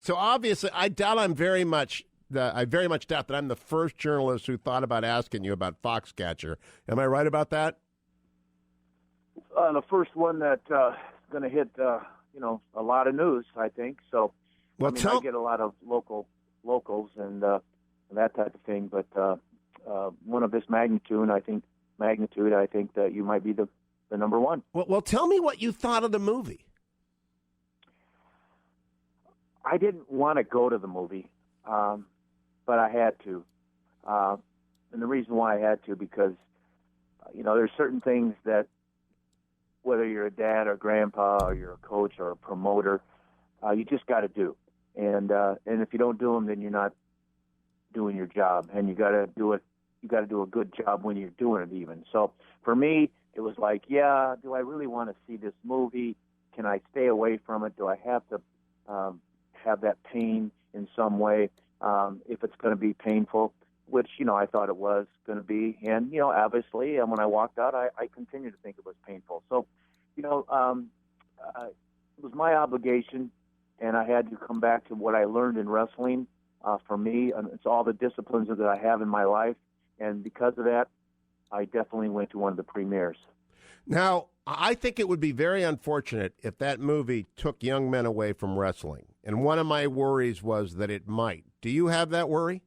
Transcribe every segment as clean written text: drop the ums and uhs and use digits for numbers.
So obviously, I very much doubt that I'm the first journalist who thought about asking you about Foxcatcher. Am I right about that? The first one that's going to hit, a lot of news, I think. So, Well, I get a lot of locals and that type of thing. But one of this magnitude, I think that you might be the number one. Well, tell me what you thought of the movie. I didn't want to go to the movie, but I had to. And the reason why I had to, because, there's certain things that, whether you're a dad or grandpa or you're a coach or a promoter, you just got to do. And if you don't do them, then you're not doing your job. And you got to do it. You got to do a good job when you're doing it even. So for me, it was like, yeah, do I really want to see this movie? Can I stay away from it? Do I have to have that pain in some way if it's going to be painful, which, I thought it was going to be. And, obviously, when I walked out, I continued to think it was painful. So, it was my obligation, and I had to come back to what I learned in wrestling. For me, it's all the disciplines that I have in my life. And because of that, I definitely went to one of the premieres. Now, I think it would be very unfortunate if that movie took young men away from wrestling. And one of my worries was that it might. Do you have that worry?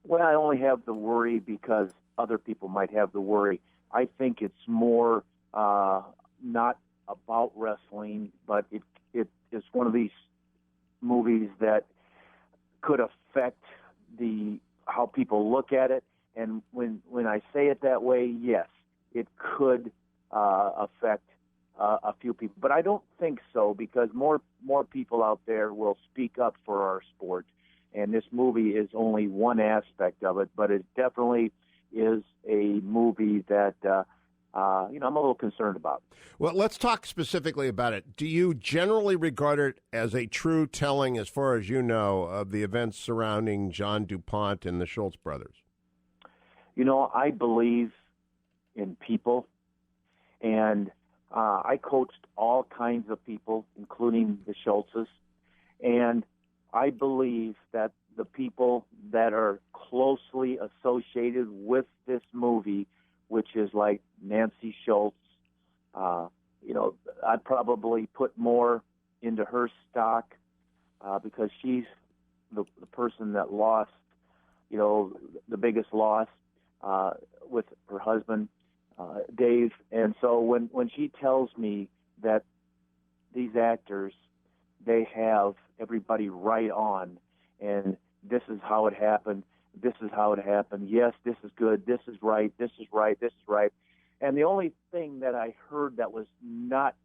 Well, I only have the worry because other people might have the worry. I think it's more not about wrestling, but it is one of these movies that could affect how people look at it. And when I say it that way, yes, it could affect a few people. But I don't think so, because more people out there will speak up for our sport. And this movie is only one aspect of it, but it definitely is a movie that I'm a little concerned about. Well, let's talk specifically about it. Do you generally regard it as a true telling, as far as you know, of the events surrounding John DuPont and the Schultz brothers? I believe in people, and I coached all kinds of people, including the Schultzes, and I believe that the people that are closely associated with this movie, which is like Nancy Schultz, I'd probably put more into her stock because she's the person that lost, the biggest loss with her husband, Dave. And so when she tells me that these actors, they have everybody right on, and this is how it happened, this is how it happened, yes, this is good, this is right, this is right, this is right. And the only thing that I heard that was not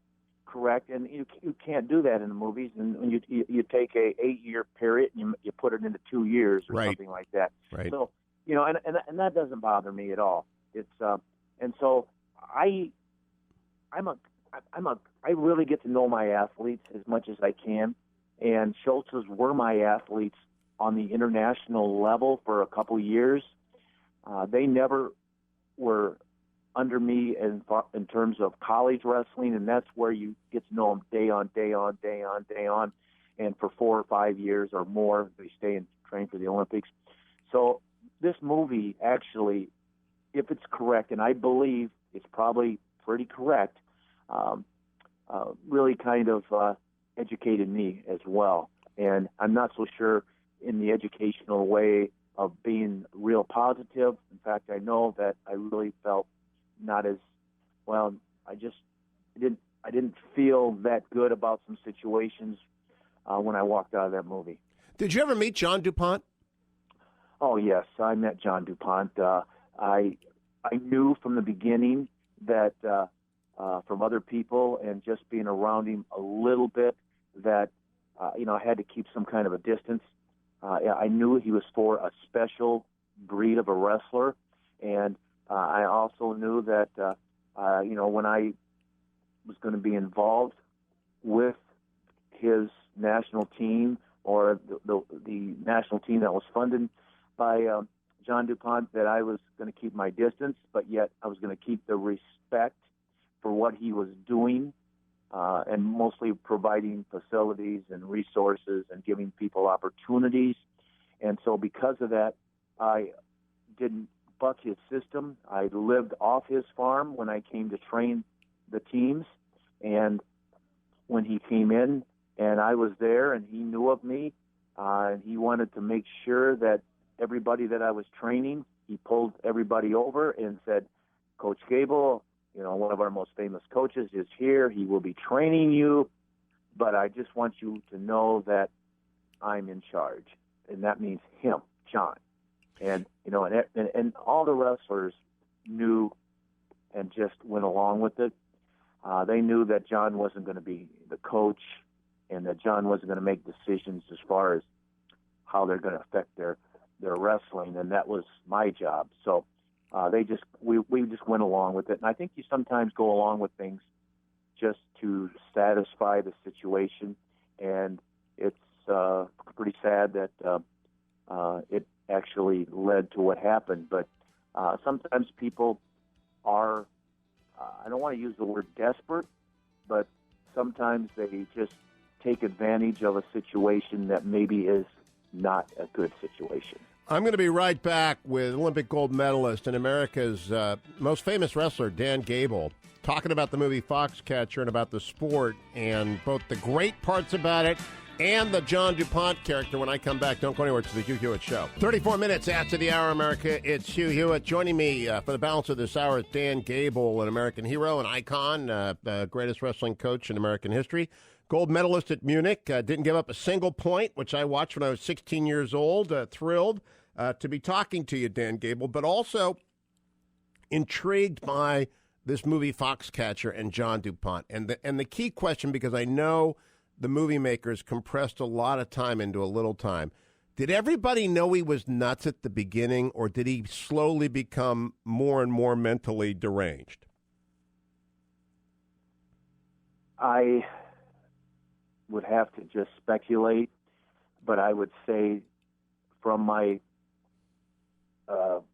correct, and you can't do that in the movies, and you take a 8-year period and you put it into 2 years or something like that. Right. So, and that doesn't bother me at all. It's and so I really get to know my athletes as much as I can, and Schultzes were my athletes on the international level for a couple years. They never were under me in terms of college wrestling, and that's where you get to know them day on, day on, day on, day on. And for 4 or 5 years or more, they stay and train for the Olympics. So this movie actually, if it's correct, and I believe it's probably pretty correct, really kind of educated me as well. And I'm not so sure in the educational way of being real positive. In fact, I know that I really felt not as well. I didn't feel that good about some situations when I walked out of that movie. Did you ever meet John DuPont? Oh yes, I met John DuPont. I knew from the beginning that from other people and just being around him a little bit that I had to keep some kind of a distance. I knew he was for a special breed of a wrestler, and I also knew that when I was going to be involved with his national team, or the national team that was funded by John DuPont, that I was going to keep my distance, but yet I was going to keep the respect for what he was doing and mostly providing facilities and resources and giving people opportunities. And so because of that, I didn't buck his system. I lived off his farm when I came to train the teams. And when he came in and I was there and he knew of me, and he wanted to make sure that everybody that I was training, he pulled everybody over and said, Coach Gable, one of our most famous coaches is here. He will be training you, but I just want you to know that I'm in charge. And that means him, John. And, and all the wrestlers knew and just went along with it. They knew that John wasn't going to be the coach and that John wasn't going to make decisions as far as how they're going to affect their wrestling, and that was my job. So we just went along with it. And I think you sometimes go along with things just to satisfy the situation, and it's pretty sad that it actually led to what happened. But sometimes people are, I don't want to use the word desperate, but sometimes they just take advantage of a situation that maybe is not a good situation. I'm going to be right back with Olympic gold medalist and America's most famous wrestler, Dan Gable, talking about the movie Foxcatcher and about the sport and both the great parts about it and the John DuPont character when I come back. Don't go anywhere. It's the Hugh Hewitt Show. 34 minutes after the hour, America. It's Hugh Hewitt. Joining me for the balance of this hour is Dan Gable, an American hero, an icon, the greatest wrestling coach in American history. Gold medalist at Munich. Didn't give up a single point, which I watched when I was 16 years old. Thrilled to be talking to you, Dan Gable, but also intrigued by this movie Foxcatcher and John DuPont. And the key question, because I know the movie makers compressed a lot of time into a little time. Did everybody know he was nuts at the beginning, or did he slowly become more and more mentally deranged? I would have to just speculate, but I would say from my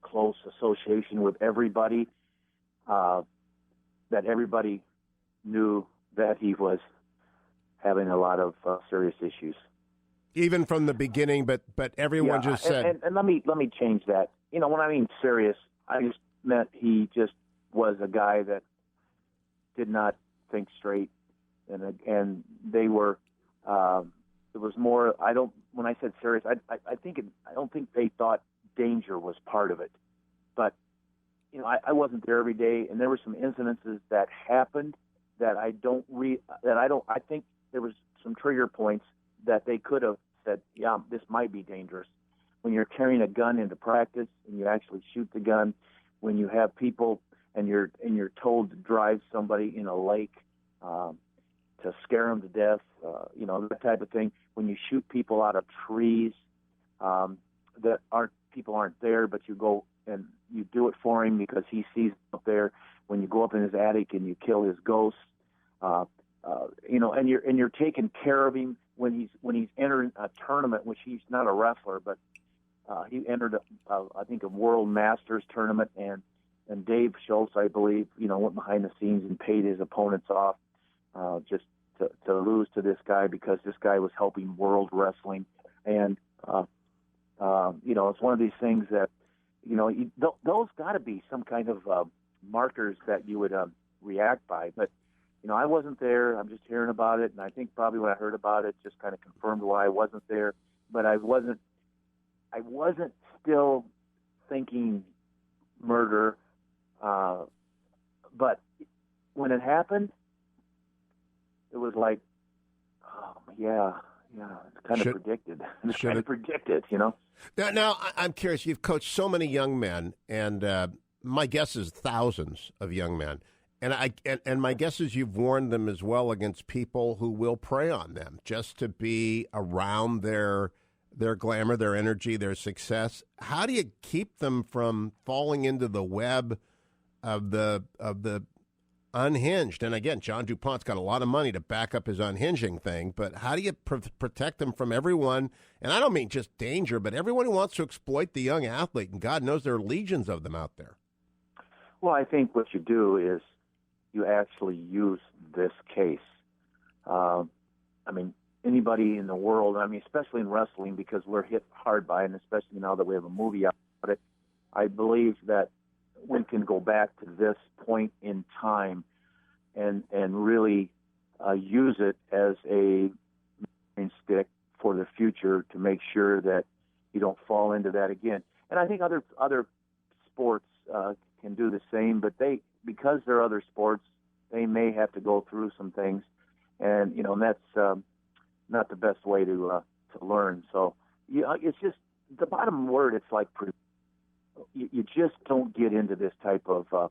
close association with everybody, that everybody knew that he was having a lot of serious issues. Even from the beginning, but everyone just said... And let me change that. When I mean serious, I just meant he just was a guy that did not think straight, and they were... it was more... When I said serious, I don't think they thought danger was part of it. But, I wasn't there every day, and there were some incidences that happened that I think there was some trigger points that they could have said, yeah, this might be dangerous. When you're carrying a gun into practice and you actually shoot the gun, when you have people and you're told to drive somebody in a lake to scare them to death, that type of thing. When you shoot people out of trees that people aren't there, but you go and you do it for him because he sees up there. When you go up in his attic and you kill his ghost, and you're taking care of him when he's entering a tournament, which he's not a wrestler, but he entered I think a World Masters tournament, and Dave Schultz, I believe, went behind the scenes and paid his opponents off just to lose to this guy because this guy was helping world wrestling, and it's one of these things that those got to be some kind of markers that you would react by, but. I wasn't there. I'm just hearing about it, and I think probably when I heard about it, just kind of confirmed why I wasn't there. But I wasn't still thinking murder. But when it happened, it was like, oh yeah, it's kind of predicted. It's kind of predicted, Now, I'm curious. You've coached so many young men, and my guess is thousands of young men. And my guess is you've warned them as well against people who will prey on them just to be around their glamour, their energy, their success. How do you keep them from falling into the web of the unhinged? And again, John DuPont's got a lot of money to back up his unhinging thing, but how do you protect them from everyone? And I don't mean just danger, but everyone who wants to exploit the young athlete, and God knows there are legions of them out there. Well, I think what you do is you actually use this case I mean, anybody in the world, I mean, especially in wrestling, because we're hit hard by it, and especially now that we have a movie out about it, I believe that we can go back to this point in time and really use it as a measuring stick for the future to make sure that you don't fall into that again. And I think other sports can do the same, but because they're other sports, they may have to go through some things, and and that's not the best way to learn. So it's just the bottom word. It's like you just don't get into this type of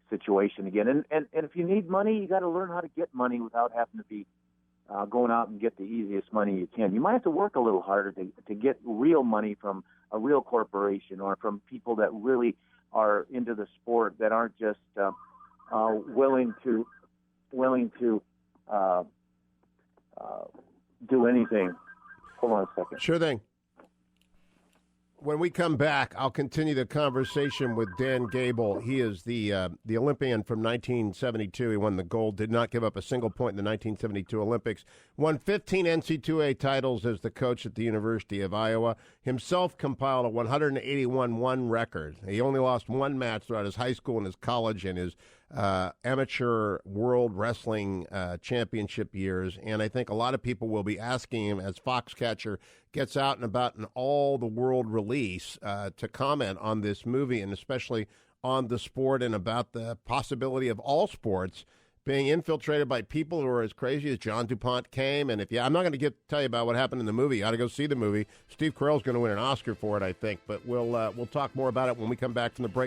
situation again. And if you need money, you got to learn how to get money without having to be going out and get the easiest money you can. You might have to work a little harder to get real money from a real corporation or from people that really are into the sport, that aren't just willing to do anything. Hold on a second. Sure thing. When we come back, I'll continue the conversation with Dan Gable. He is the Olympian from 1972. He won the gold, did not give up a single point in the 1972 Olympics, won 15 NCAA titles as the coach at the University of Iowa, himself compiled a 181-1 record. He only lost one match throughout his high school and his college and his amateur world wrestling championship years. And I think a lot of people will be asking him, as Foxcatcher gets out and about in all the world release, to comment on this movie, and especially on the sport and about the possibility of all sports being infiltrated by people who are as crazy as John DuPont came. And I'm not going to tell you about what happened in the movie. You ought to go see the movie. Steve Carell's going to win an Oscar for it, I think. But we'll talk more about it when we come back from the break.